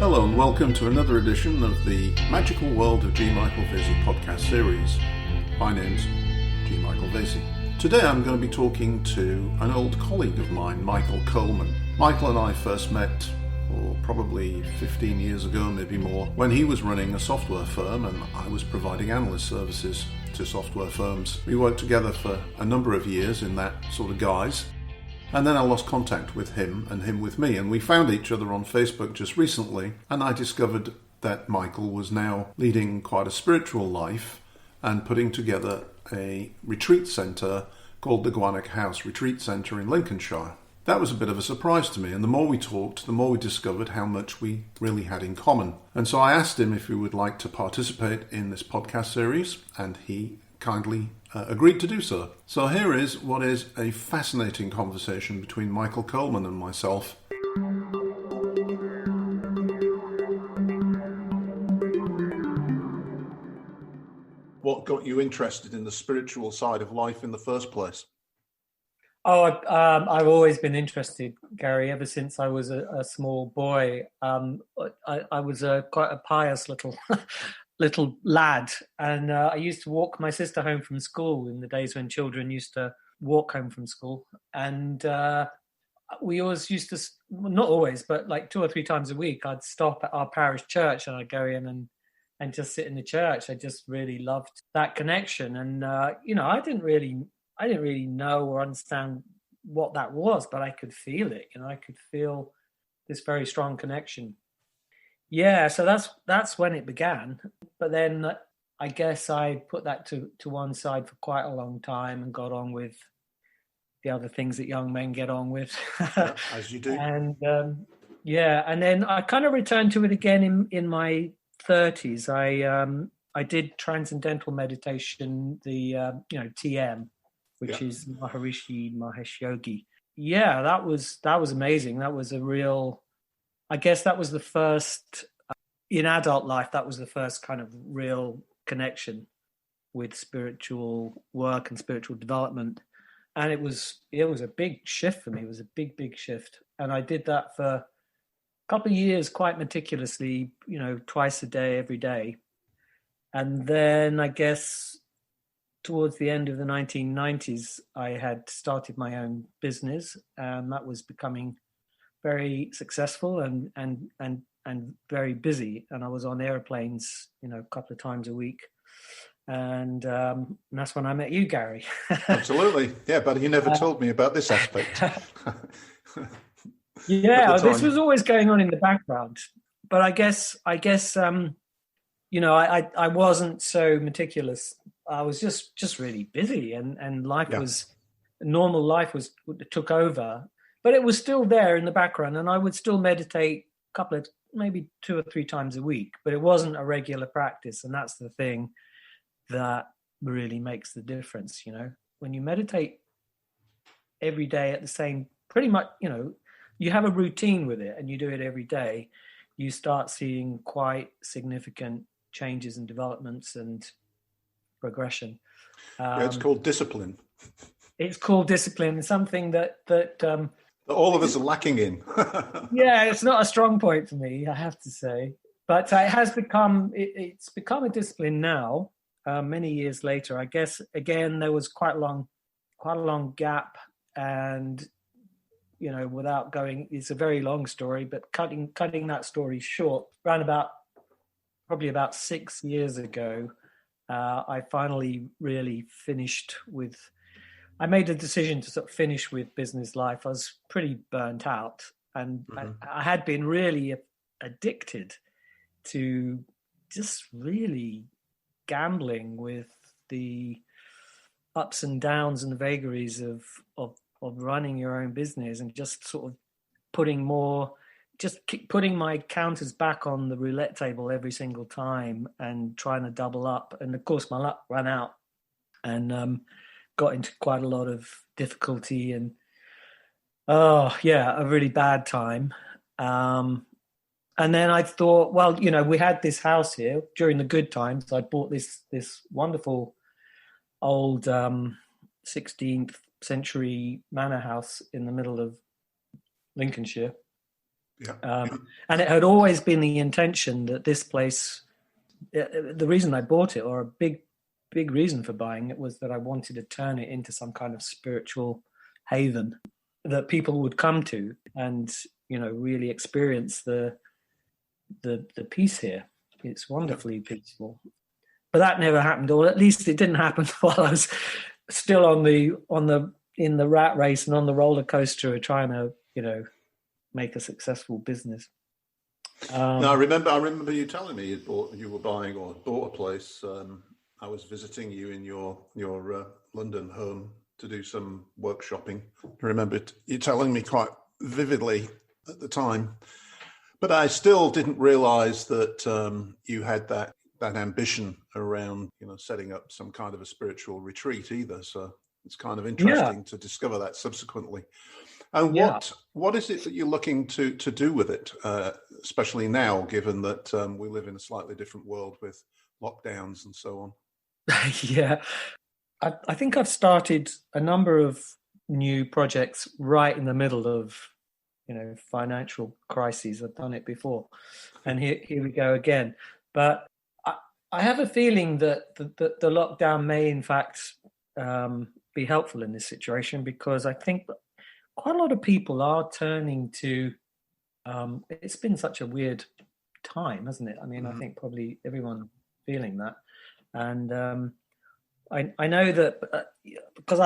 Hello and welcome to another edition of the Magical World of G. Michael Vasey podcast series. My name's G. Michael Vasey. Today I'm going to be talking to an old colleague of mine, Michael Coleman. Michael and I first met probably 15 years ago, maybe more, when he was running a software firm and I was providing analyst services to software firms. We worked together for a number of years in that sort of guise. And then I lost contact with him and him with me, and we found each other on Facebook just recently, and I discovered that Michael was now leading quite a spiritual life and putting together a retreat centre called the Gwanach House Retreat Centre in Lincolnshire. That was a bit of a surprise to me, and the more we talked, the more we discovered how much we really had in common. And so I asked him if he would like to participate in this podcast series, and he kindly agreed to do so. So here is what is a fascinating conversation between Michael Coleman and myself. What got you interested in the spiritual side of life in the first place? I've always been interested, Gary, ever since I was a small boy. I was quite a pious little lad, and I used to walk my sister home from school in the days when children used to walk home from school. And we always used to, not always, but like 2 or 3 times a week, I'd stop at our parish church and I'd go in and just sit in the church. I just really loved that connection. And, I didn't really know or understand what that was, but I could feel it. I could feel this very strong connection. Yeah, so that's when it began. But then I guess I put that to one side for quite a long time and got on with the other things that young men get on with. Yeah, as you do. And and then I kind of returned to it again in my 30s. I did transcendental meditation, the TM, which is Maharishi Mahesh Yogi. Yeah, that was amazing. That was a real, I guess that was the first, in adult life, that was the first kind of real connection with spiritual work and spiritual development. And it was a big shift for me. It was a big shift. And I did that for a couple of years quite meticulously, twice a day, every day. And then I guess towards the end of the 1990s, I had started my own business, and that was becoming very successful and very busy. And I was on airplanes, a couple of times a week. And that's when I met you, Gary. Absolutely. Yeah, but you never told me about this aspect. Yeah, this was always going on in the background. But I guess I wasn't so meticulous. I was just really busy, and life normal life took over. But it was still there in the background, and I would still meditate a couple of, maybe 2 or 3 times a week, but it wasn't a regular practice. And that's the thing that really makes the difference. When you meditate every day at the same, pretty much, you have a routine with it and you do it every day, you start seeing quite significant changes and developments and progression. It's called discipline. It's called discipline, something that all of us are lacking in. Yeah, it's not a strong point for me, I have to say. But it has become, it's become a discipline now, many years later. I guess, again, there was quite a long gap, and, without going, it's a very long story, but cutting that story short, probably about 6 years ago, I finally really finished with, I made a decision to sort of finish with business life. I was pretty burnt out, and I had been really addicted to just really gambling with the ups and downs and the vagaries of running your own business, and just sort of putting my counters back on the roulette table every single time and trying to double up. And of course my luck ran out, and got into quite a lot of difficulty and a really bad time. And then I thought, well, we had this house here during the good times. I bought this wonderful old 16th century manor house in the middle of Lincolnshire. Yeah. And it had always been the intention that this place, the reason I bought it, or a big reason for buying it, was that I wanted to turn it into some kind of spiritual haven that people would come to and, really experience the peace here. It's wonderfully peaceful. But that never happened, or at least it didn't happen while I was still in the rat race and on the roller coaster of trying to, make a successful business. No, I remember you telling me you were buying or bought a place. I was visiting you in your London home to do some workshopping. I remember you telling me quite vividly at the time, but I still didn't realise that you had that ambition around setting up some kind of a spiritual retreat either. So it's kind of interesting to discover that subsequently. And what is it that you're looking to do with it, especially now, given that we live in a slightly different world with lockdowns and so on? Yeah, I think I've started a number of new projects right in the middle of, financial crises. I've done it before, and here we go again. But I have a feeling that the lockdown may, in fact, be helpful in this situation, because I think that quite a lot of people are turning to. It's been such a weird time, hasn't it? I mean, I think probably everyone feeling that, and I know that because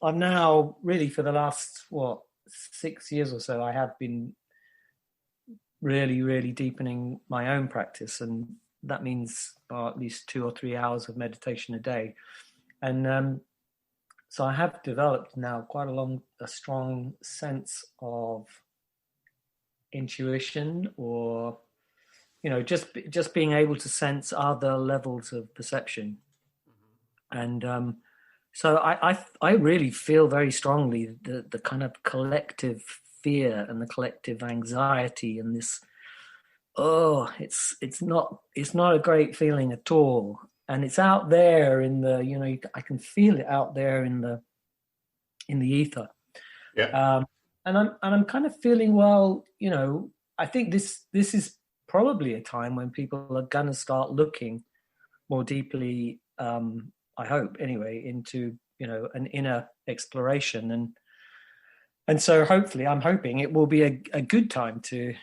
I'm now really, for the last 6 years or so, I have been really deepening my own practice, and that means at least 2 or 3 hours of meditation a day, and so I have developed now quite a strong sense of intuition, or just being able to sense other levels of perception. And so I really feel very strongly the kind of collective fear and the collective anxiety, and this, it's not a great feeling at all. And it's out there in the, I can feel it out there in the ether. Yeah. And I'm kind of feeling, well, I think this is probably a time when people are going to start looking more deeply, I hope anyway, into, an inner exploration. And so hopefully I'm hoping it will be a good time to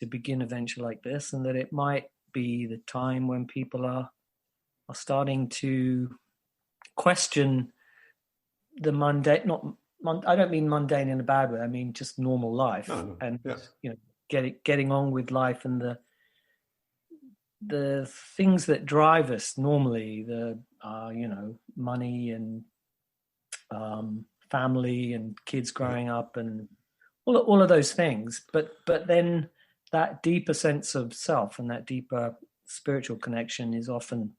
begin a venture like this, and that it might be the time when people are starting to question the mundane, I don't mean mundane in a bad way, I mean just normal life. And getting on with life, and the things that drive us normally, the money and family and kids growing up and all of those things, but then that deeper sense of self and that deeper spiritual connection is often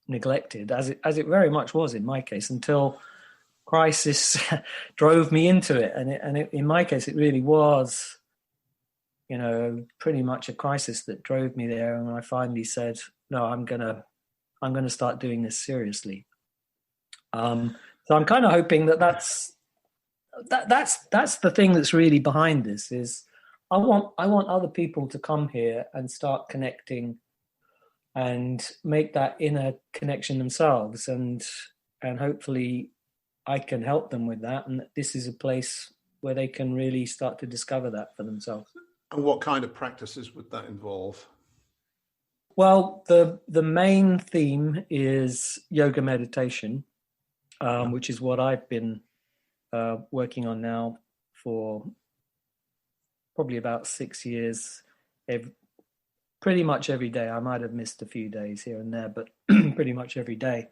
neglected, as it very much was in my case, until crisis drove me into it. And in my case, it really was, pretty much a crisis that drove me there. And I finally said, no, I'm gonna start doing this seriously. So I'm kind of hoping that's the thing that's really behind this. Is I want other people to come here and start connecting and make that inner connection themselves, and hopefully I can help them with that, and this is a place where they can really start to discover that for themselves. And what kind of practices would that involve? Well, the main theme is yoga meditation, which is what I've been working on now for probably about 6 years, pretty much every day. I might have missed a few days here and there, but pretty much every day.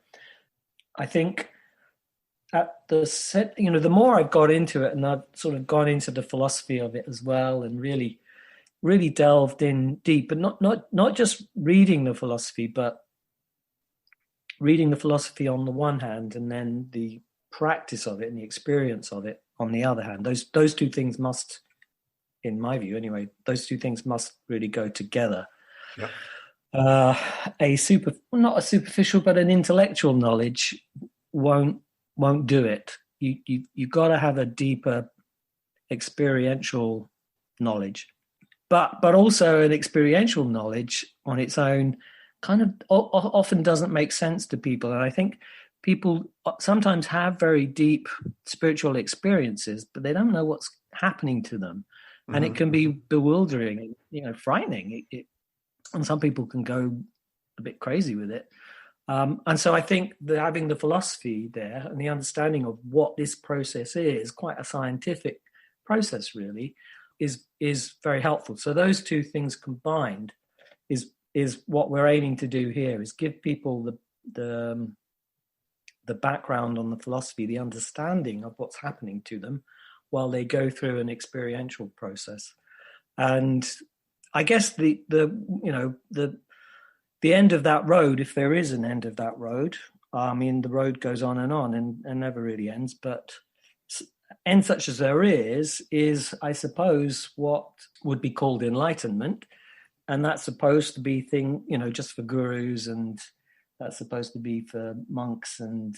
I think the more I've got into it, and I've sort of gone into the philosophy of it as well, and really delved in deep, but not just reading the philosophy, but reading the philosophy on the one hand, and then the practice of it and the experience of it on the other hand. Those two things must, in my view anyway, those two things must really go together. Yeah. Not a superficial, but an intellectual knowledge won't do it. You got to have a deeper experiential knowledge. but also an experiential knowledge on its own kind of often doesn't make sense to people. And I think people sometimes have very deep spiritual experiences, but they don't know what's happening to them. And it can be bewildering, frightening. And some people can go a bit crazy with it. And so I think that having the philosophy there and the understanding of what this process is, quite a scientific process really, is very helpful. So those two things combined is what we're aiming to do here, is give people the background on the philosophy, the understanding of what's happening to them while they go through an experiential process. And I guess the end of that road, if there is an end of that road, the road goes on and never really ends, but end such as there is I suppose what would be called enlightenment. And that's supposed to be just for gurus, and that's supposed to be for monks and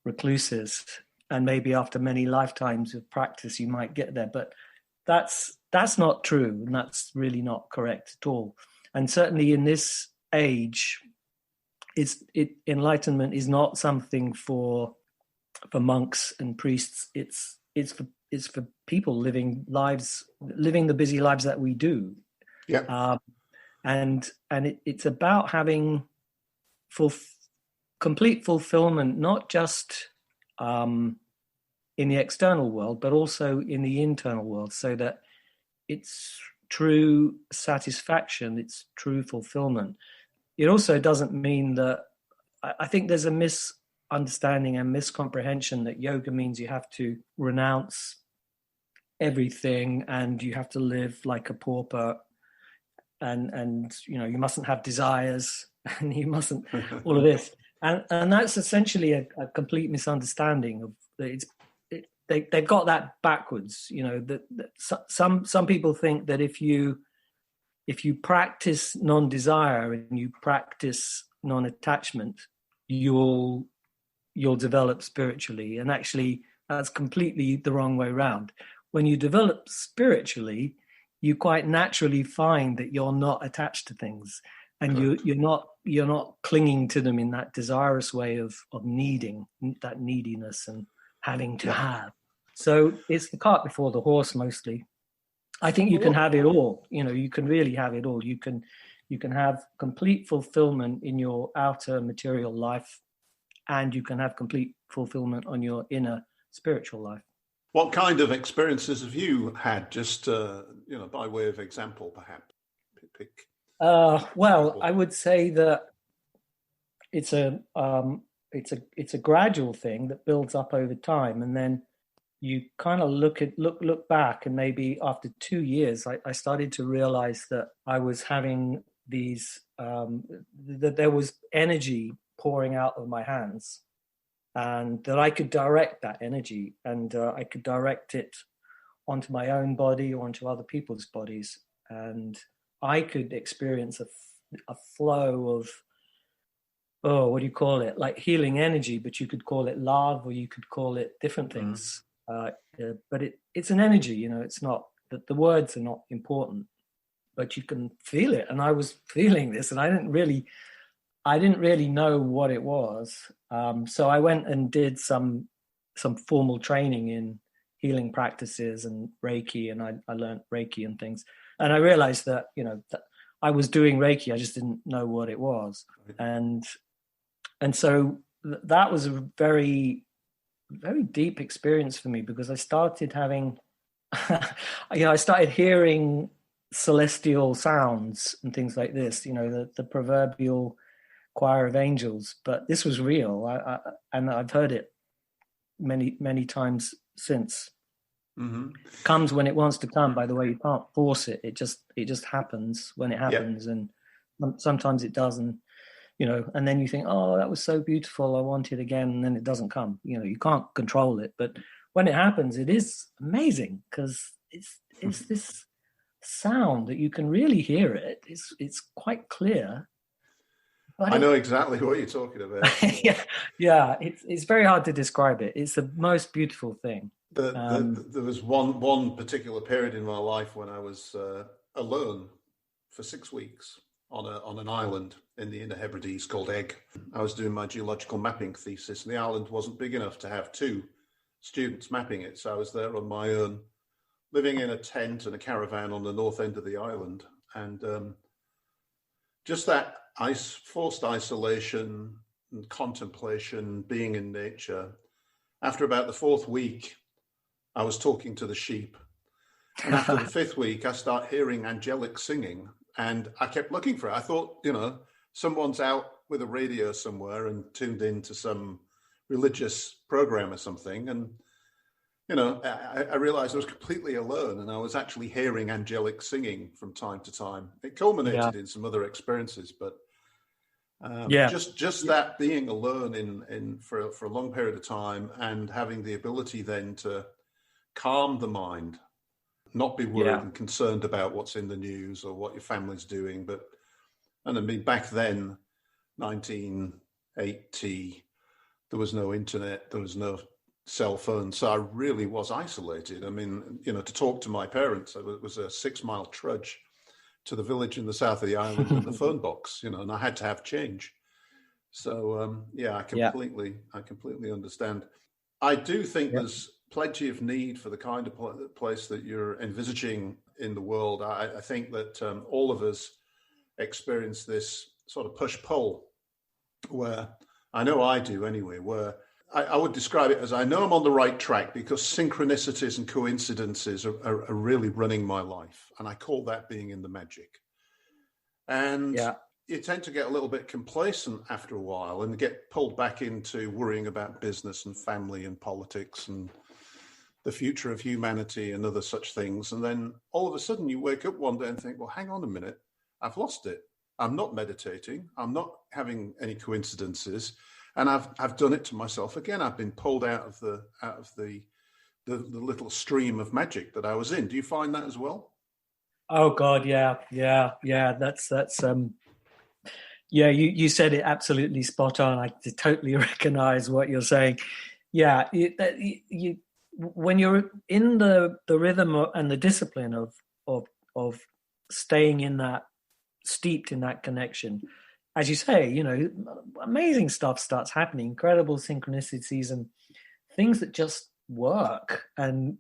recluses. And maybe after many lifetimes of practice, you might get there. But that's not true, and that's really not correct at all. And certainly in this age, enlightenment is not something for monks and priests. It's for people living the busy lives that we do. Yeah. And it's about having complete fulfillment, not just in the external world, but also in the internal world, so that it's true satisfaction, it's true fulfillment. It also doesn't mean that, I think there's a misunderstanding and miscomprehension that yoga means you have to renounce everything and you have to live like a pauper, and you mustn't have desires and you mustn't all of this, and that's essentially a complete misunderstanding of they've got that backwards. That some people think that if you practice non-desire and you practice non-attachment, you'll develop spiritually, and actually that's completely the wrong way around. When you develop spiritually, you quite naturally find that you're not attached to things, and you're not clinging to them in that desirous way of needing, that neediness and having to have. So it's the cart before the horse mostly. I think you can have it all. You can really have it all. You can have complete fulfillment in your outer material life, and you can have complete fulfillment on your inner spiritual life. What kind of experiences have you had, just by way of example, perhaps? Well, I would say that it's a gradual thing that builds up over time, and then you kind of look back, and maybe after 2 years, I started to realize that I was having these that there was energy pouring out of my hands, and that I could direct that energy, and I could direct it onto my own body or onto other people's bodies, and I could experience a flow of, what do you call it? Like healing energy, but you could call it love, or you could call it different things. But it's an energy, it's not that the words are not important, but you can feel it. And I was feeling this, and I didn't really know what it was. So I went and did some formal training in healing practices and Reiki, and I learned Reiki and things. And I realized that, that I was doing Reiki, I just didn't know what it was. And so that was a very, very deep experience for me, because I started having, I started hearing celestial sounds and things like this, the proverbial choir of angels. But this was real, and I've heard it many, many times since. Mm-hmm. Comes when it wants to come, by the way. You can't force it. It just happens when it happens. Yep. And sometimes it doesn't, and then you think, oh, that was so beautiful, I want it again, and then it doesn't come. You can't control it, but when it happens, it is amazing, because it's this sound that you can really hear it. It's quite clear. But I know exactly what you're talking about. yeah, it's very hard to describe it. It's the most beautiful thing. There was one particular period in my life when I was alone for 6 weeks on an island in the Inner Hebrides called Egg. I was doing my geological mapping thesis, and the island wasn't big enough to have two students mapping it, so I was there on my own, living in a tent and a caravan on the north end of the island, and just that forced isolation and contemplation, being in nature. After about the fourth week, I was talking to the sheep. And after the fifth week, I start hearing angelic singing. And I kept looking for it. I thought, someone's out with a radio somewhere and tuned into some religious program or something. And, I realized I was completely alone, and I was actually hearing angelic singing from time to time. It culminated in some other experiences, but just that being alone in for a long period of time, and having the ability then to calm the mind, not be worried and concerned about what's in the news or what your family's doing. Back then, 1980, there was no internet, there was no cell phone, so I really was isolated. To talk to my parents, it was a 6-mile trudge to the village in the south of the island with the phone box, and I had to have change. So I completely understand. I do think there's plenty of need for the kind of place that you're envisaging in the world. I think that all of us experience this sort of push-pull, where I know I do anyway, where I would describe it as I know I'm on the right track because synchronicities and coincidences are really running my life. And I call that being in the magic. And you tend to get a little bit complacent after a while and get pulled back into worrying about business and family and politics and the future of humanity and other such things. And then all of a sudden you wake up one day and think, well, hang on a minute, I've lost it. I'm not meditating. I'm not having any coincidences. And I've done it to myself again. I've been pulled out of the little stream of magic that I was in. Do you find that as well? Oh God, yeah. That's you said it absolutely spot on. I totally recognize what you're saying. Yeah, when you're in the rhythm and the discipline of staying in that, steeped in that connection, as you say, amazing stuff starts happening, incredible synchronicities and things that just work, and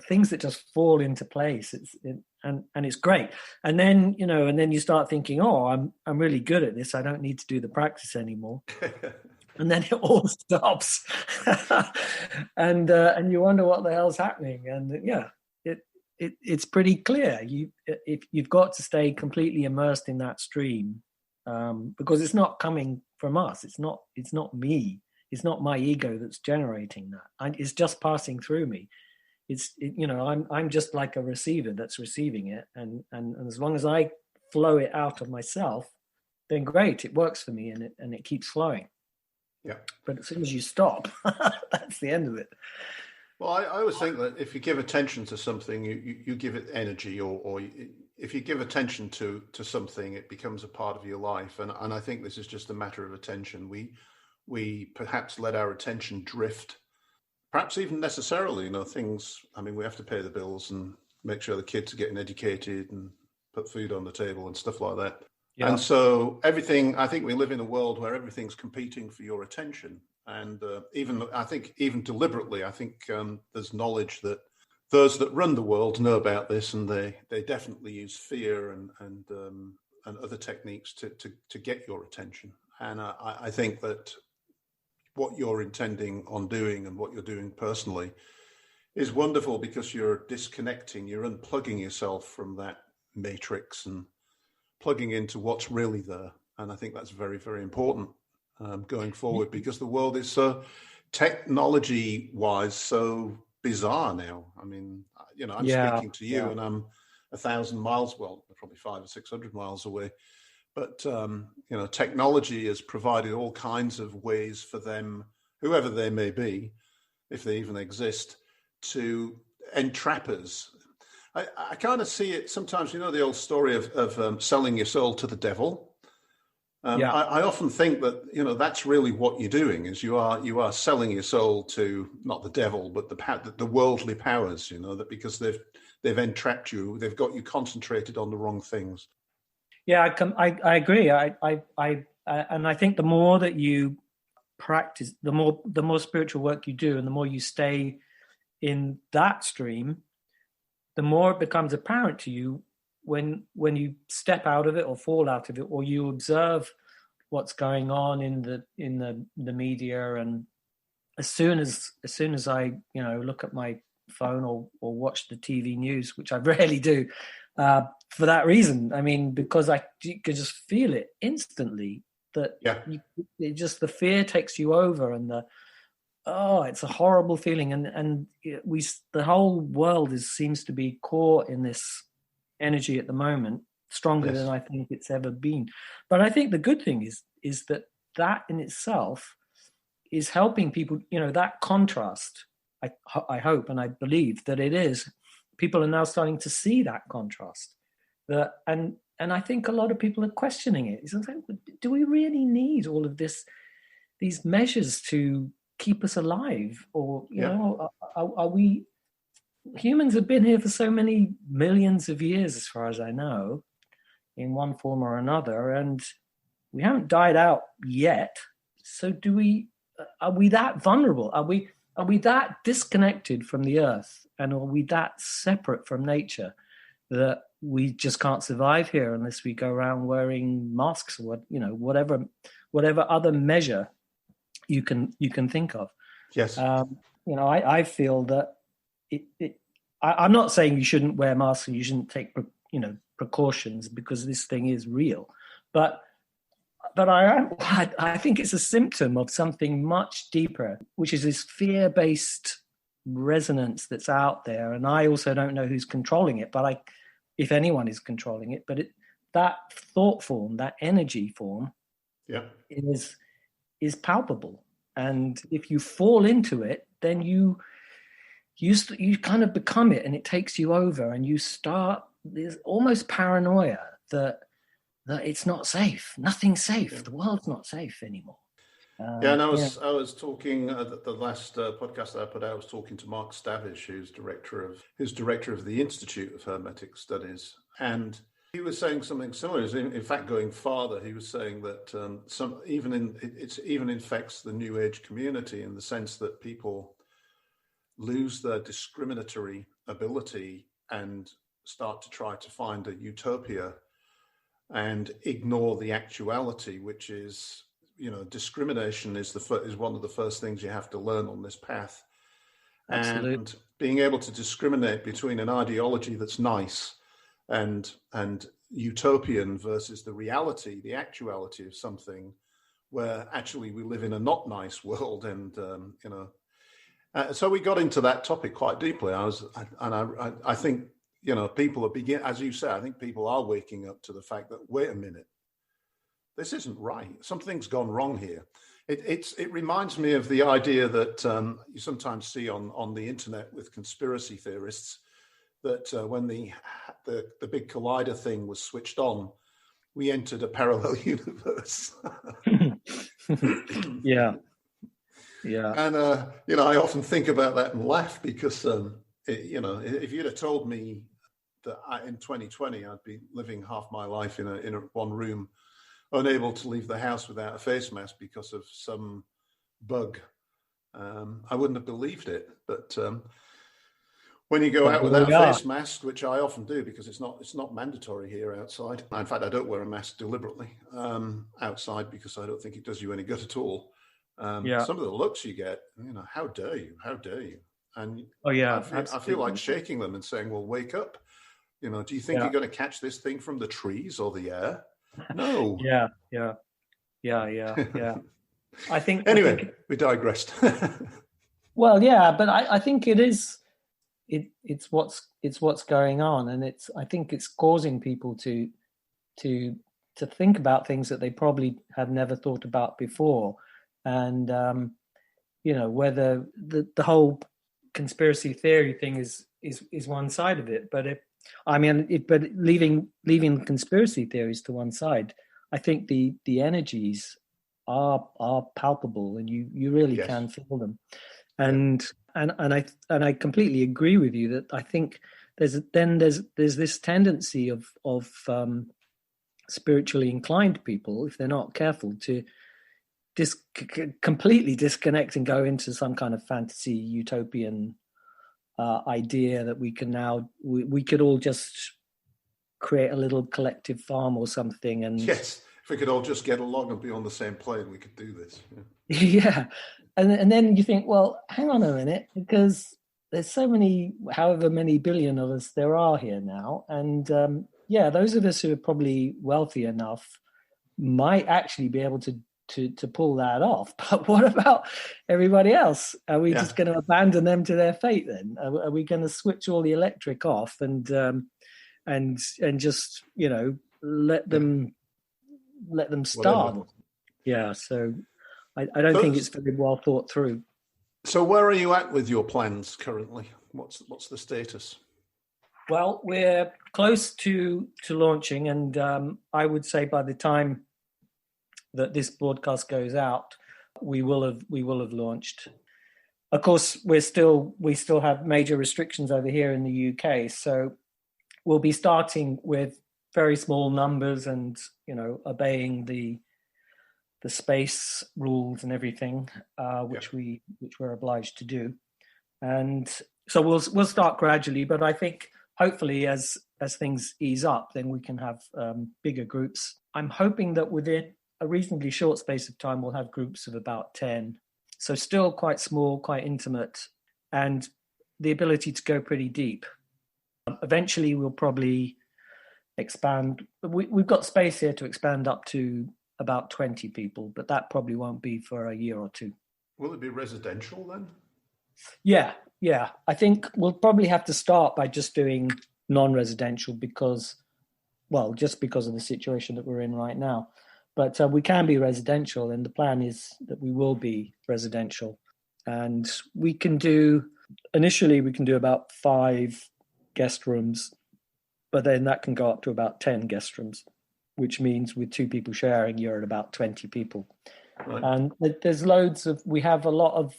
things that just fall into place. And it's great. And then, you start thinking, oh, I'm really good at this. I don't need to do the practice anymore. And then it all stops. and you wonder what the hell's happening. And it's pretty clear. You've got to stay completely immersed in that stream. Because it's not coming from us. It's not me. It's not my ego that's generating that. It's just passing through me. I'm just like a receiver that's receiving it. And as long as I flow it out of myself, then great, it works for me and it keeps flowing. Yeah. But as soon as you stop, that's the end of it. Well, I always think that if you give attention to something, you give it energy, or if you give attention to something, it becomes a part of your life. And I think this is just a matter of attention. We perhaps let our attention drift, perhaps even necessarily, things. We have to pay the bills and make sure the kids are getting educated and put food on the table and stuff like that. Yeah. And so I think we live in a world where everything's competing for your attention. And even deliberately, I think there's knowledge that those that run the world know about this, and they definitely use fear and other techniques to get your attention. And I think that what you're intending on doing and what you're doing personally is wonderful, because you're disconnecting, you're unplugging yourself from that matrix and plugging into what's really there. And I think that's very, very important going forward, because the world is so technology-wise so bizarre now. I'm speaking to you and I'm 1,000 miles, well, probably 500 or 600 miles away. But, technology has provided all kinds of ways for them, whoever they may be, if they even exist, to entrap us. I kind of see it sometimes, the old story of selling your soul to the devil. Yeah. I often think that, that's really what you're doing, is you are selling your soul to not the devil, but the worldly powers, that because they've entrapped you, they've got you concentrated on the wrong things. Yeah, I agree. And I think the more that you practice, the more spiritual work you do, and the more you stay in that stream, the more it becomes apparent to you when you step out of it or fall out of it, or you observe what's going on in the media. And as soon as I look at my phone or watch the TV news, which I rarely do, for that reason, I mean, because you can just feel it instantly that the fear takes you over, and it's a horrible feeling, and the whole world seems to be caught in this energy at the moment, stronger than I think it's ever been. But I think the good thing is that in itself is helping people. That contrast. I hope and I believe that it is. People are now starting to see that contrast. And I think a lot of people are questioning it. Do we really need all of these measures to keep us alive? Or are we? Humans have been here for so many millions of years, as far as I know, in one form or another, and we haven't died out yet. So are we that vulnerable? Are we that disconnected from the earth, and are we that separate from nature that we just can't survive here unless we go around wearing masks or whatever other measure you can think of? Yes. I feel that I'm not saying you shouldn't wear masks and you shouldn't take precautions, because this thing is real, but I think it's a symptom of something much deeper, which is this fear-based resonance that's out there. And I also don't know who's controlling it, but if anyone is controlling it, but that thought form, that energy form, is palpable. And if you fall into it, then you kind of become it, and it takes you over, and you start, there's almost paranoia that it's not safe. Nothing's safe. Yeah. The world's not safe anymore. And I was talking the last podcast that I put out. I was talking to Mark Stavish, who's director of the Institute of Hermetic Studies, and he was saying something similar. In fact, going farther, he was saying that it even infects the New Age community, in the sense that people lose their discriminatory ability and start to try to find a utopia and ignore the actuality, which is, discrimination is one of the first things you have to learn on this path. Absolutely. And being able to discriminate between an ideology that's nice and utopian versus the reality, the actuality of something where actually we live in a not nice world. And, so we got into that topic quite deeply. I think, people are as you say, I think people are waking up to the fact that, wait a minute, this isn't right. Something's gone wrong here. It reminds me of the idea that you sometimes see on the internet with conspiracy theorists, that when the big collider thing was switched on, we entered a parallel universe. Yeah. And I often think about that and laugh, because if you'd have told me that in 2020 I'd be living half my life in a one room, unable to leave the house without a face mask because of some bug, I wouldn't have believed it. But when you go out without a face mask, which I often do because it's not mandatory here outside. In fact, I don't wear a mask deliberately outside because I don't think it does you any good at all. Some of the looks you get, how dare you? And I feel like shaking them and saying, well, wake up. Do you think you're going to catch this thing from the trees or the air? No. Yeah. I think. Anyway, we digressed. Well, yeah, but I think it is. It's what's going on, and I think it's causing people to think about things that they probably have never thought about before, and whether the whole conspiracy theory thing is one side of it, but leaving conspiracy theories to one side, I think the energies are palpable, and you really Yes. can feel them. And I completely agree with you that I think there's this tendency of spiritually inclined people, if they're not careful, to completely disconnect and go into some kind of fantasy utopian idea that we can now we could all just create a little collective farm or something. And yes, if we could all just get along and be on the same plane, we could do this. yeah. And then you think, well, hang on a minute, because there's so many, however many billion of us there are here now, and those of us who are probably wealthy enough might actually be able to pull that off. But what about everybody else? Are we just going to abandon them to their fate then? Are we going to switch all the electric off and just, let them starve? Yeah. So I don't think it's very well thought through. So where are you at with your plans currently? What's the status? Well, we're close to launching, and I would say by the time that this broadcast goes out, we will have launched. Of course, we still have major restrictions over here in the UK, so we'll be starting with very small numbers and obeying the space rules and everything, which we're obliged to do. And so we'll start gradually, but I think hopefully as things ease up, then we can have bigger groups. I'm hoping that within a reasonably short space of time, we'll have groups of about 10. So still quite small, quite intimate, and the ability to go pretty deep. Eventually, we'll probably expand. We've got space here to expand up to about 20 people, but that probably won't be for a year or two. Will it be residential then? Yeah. I think we'll probably have to start by just doing non-residential because of the situation that we're in right now. But we can be residential, and the plan is that we will be residential. And initially we can do about 5 guest rooms, but then that can go up to about 10 guest rooms, which means with 2 people sharing, you're at about 20 people. Right. And there's we have a lot of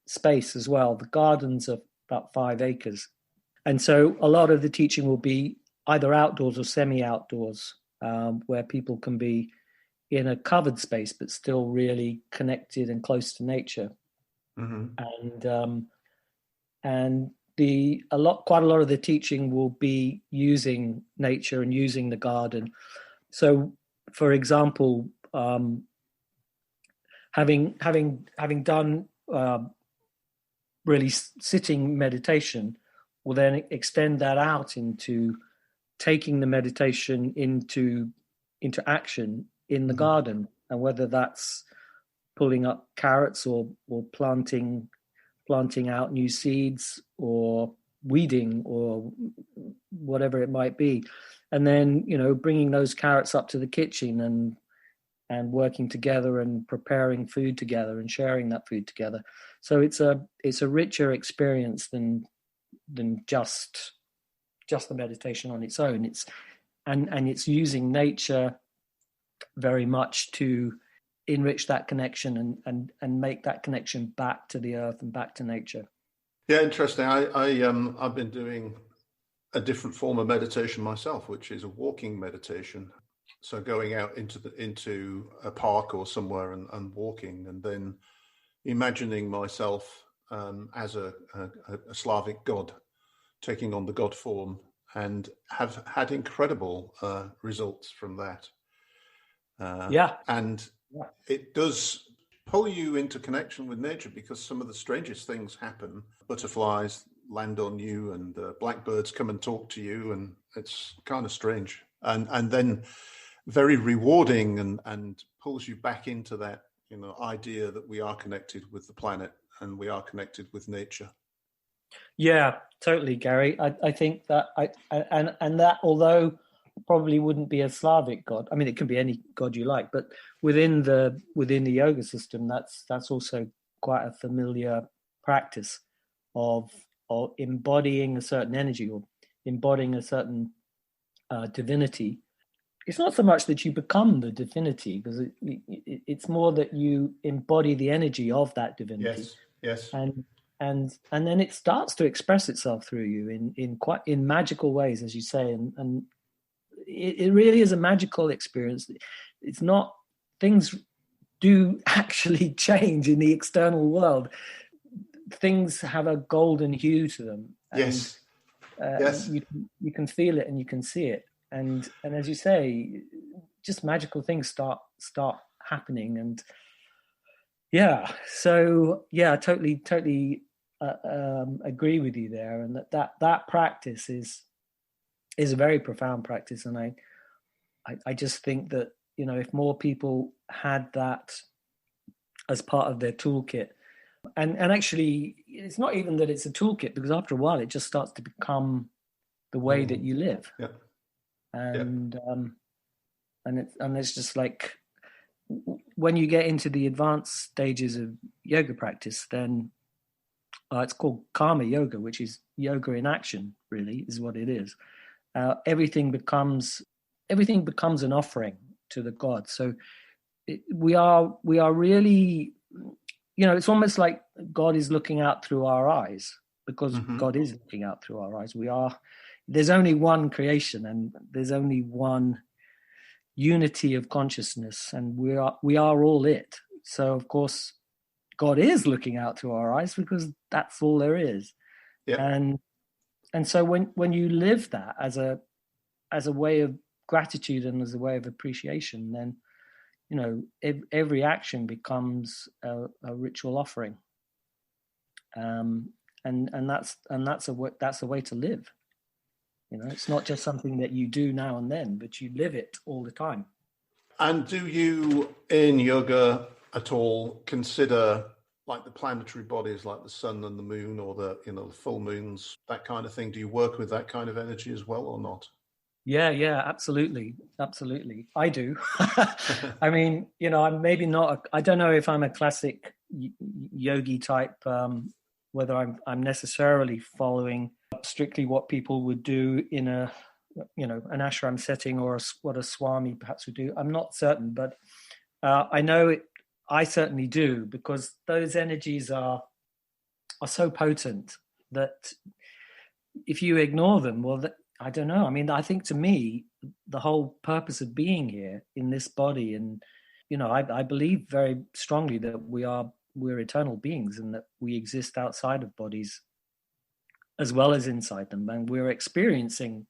space as well. The gardens are about 5 acres. And so a lot of the teaching will be either outdoors or semi-outdoors, where people can be in a covered space, but still really connected and close to nature. Mm-hmm. And quite a lot of the teaching will be using nature and using the garden. So, for example, having done really sitting meditation, will then extend that out into taking the meditation into action in the garden, and whether that's pulling up carrots or planting out new seeds or weeding or whatever it might be, and then bringing those carrots up to the kitchen and working together and preparing food together and sharing that food together. So it's a richer experience than just the meditation on its own. It's using nature very much to enrich that connection and make that connection back to the earth and back to nature. Yeah, interesting. I've been doing a different form of meditation myself, which is a walking meditation. So going out into a park or somewhere and walking, and then imagining myself as a Slavic god, taking on the god form, and have had incredible results from that. And it does pull you into connection with nature, because some of the strangest things happen. Butterflies land on you, and blackbirds come and talk to you, and it's kind of strange. And then very rewarding, and pulls you back into that idea that we are connected with the planet and we are connected with nature. Yeah, totally, Gary. I think that and that, although probably wouldn't be a Slavic god. I mean, it can be any god you like, but within the yoga system, that's also quite a familiar practice of embodying a certain energy or embodying a certain divinity it's not so much that you become the divinity, because it's more that you embody the energy of that divinity. Yes. And then it starts to express itself through you in magical ways, as you say, and it really is a magical experience. It's not, things do actually change in the external world. Things have a golden hue to them. And, Yes. You can feel it and you can see it. And as you say, just magical things start happening. And totally agree with you there. And that practice is a very profound practice. And I just think that, if more people had that as part of their toolkit, and actually it's not even that it's a toolkit, because after a while it just starts to become the way that you live. And it's just like, when you get into the advanced stages of yoga practice, then it's called karma yoga, which is yoga in action, really is what it is. Everything becomes an offering to the gods. So we are really, it's almost like God is looking out through our eyes, because God is looking out through our eyes. There's only one creation, and there's only one unity of consciousness, and we are all it. So of course God is looking out through our eyes, because that's all there is. And so when you live that as a way of gratitude and as a way of appreciation, then every action becomes a ritual offering, and that's a way to live. It's not just something that you do now and then, but you live it all the time. And do you, in yoga at all, consider like the planetary bodies, like the sun and the moon, or the full moons, that kind of thing? Do you work with that kind of energy as well, or not? Yeah, absolutely. I do. I mean, I'm maybe not. I don't know if I'm a classic yogi type. Whether I'm necessarily following strictly what people would do in an ashram setting, or what a swami perhaps would do. I'm not certain, but I know it. I certainly do, because those energies are so potent that if you ignore them, well, I don't know. I mean, I think to me, the whole purpose of being here in this body, and I believe very strongly that we're eternal beings, and that we exist outside of bodies as well as inside them, and we're experiencing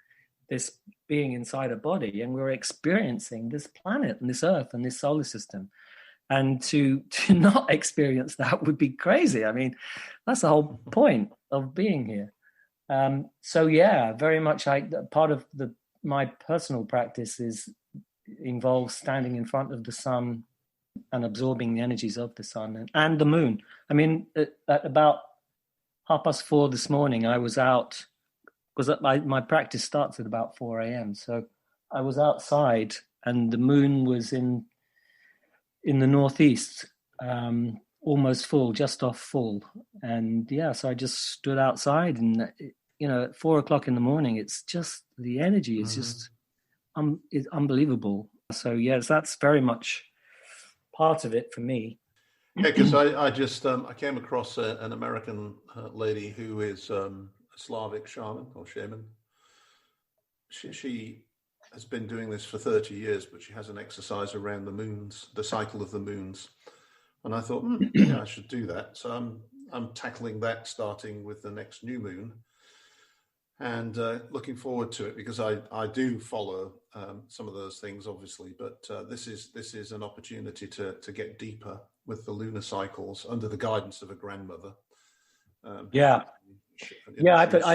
this being inside a body, and we're experiencing this planet and this earth and this solar system. And to not experience that would be crazy. I mean, that's the whole point of being here. So yeah, very much. Part of my personal practice involves standing in front of the sun and absorbing the energies of the sun and the moon. I mean, at about 4:30 this morning, I was out, because my practice starts at about 4 a.m. So I was outside, and the moon was in the northeast, almost full, just off full. And so I just stood outside, and at 4 o'clock in the morning, it's just, the energy is just it's unbelievable. So yes, that's very much part of it for me. Yeah, because I just I came across an American lady who is a Slavic shaman or shaman. She has been doing this for 30 years, but she has an exercise around the moons, the cycle of the moons. And I thought, I should do that. So I'm tackling that, starting with the next new moon, and looking forward to it, because I do follow some of those things, obviously, but this is an opportunity to get deeper with the lunar cycles under the guidance of a grandmother. I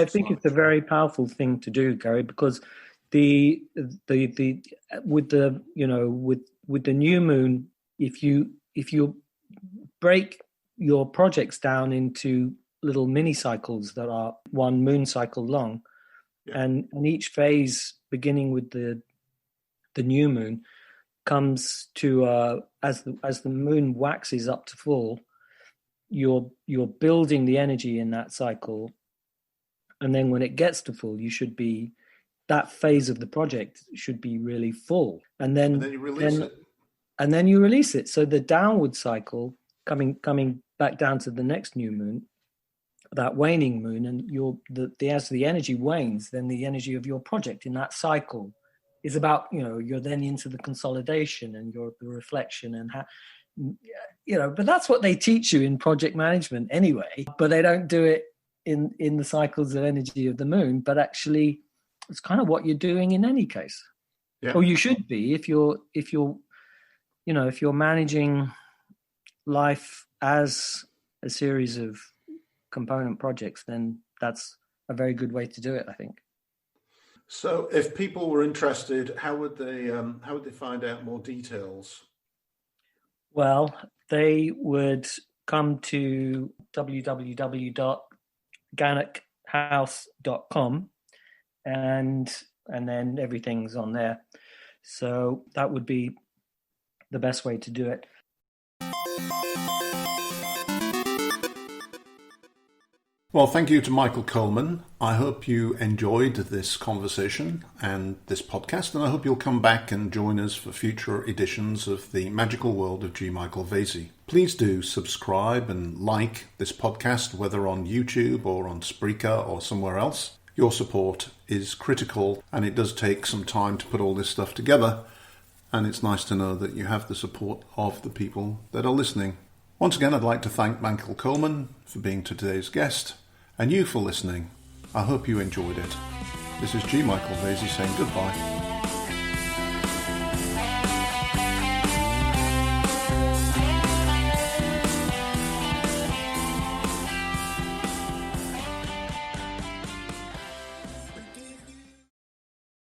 think it's a very powerful thing to do, Gary, because with the new moon, if you break your projects down into little mini cycles that are one moon cycle long, and each phase, beginning with the new moon, comes to as the moon waxes up to full, you're building the energy in that cycle, and then when it gets to full, you should be that phase of the project should be really full. And then you release it. And then you release it. So the downward cycle, coming back down to the next new moon, that waning moon, and as the energy wanes, then the energy of your project in that cycle is about, you're then into the consolidation and the reflection and how, but that's what they teach you in project management anyway, but they don't do it in the cycles of energy of the moon, but actually it's kind of what you're doing in any case. Yeah. Or you should be if you're managing life as a series of component projects, then that's a very good way to do it, I think. So if people were interested, how would they find out more details? Well, they would come to www.ganachhouse.com and then everything's on there. So that would be the best way to do it. Well, thank you to Michael Coleman. I hope you enjoyed this conversation and this podcast, and I hope you'll come back and join us for future editions of The Magical World of G. Michael Vasey. Please do subscribe and like this podcast, whether on YouTube or on Spreaker or somewhere else. Your support is critical, and it does take some time to put all this stuff together, and it's nice to know that you have the support of the people that are listening. Once again, I'd like to thank Michael Coleman for being today's guest, and you for listening. I hope you enjoyed it. This is G. Michael Vasey saying goodbye.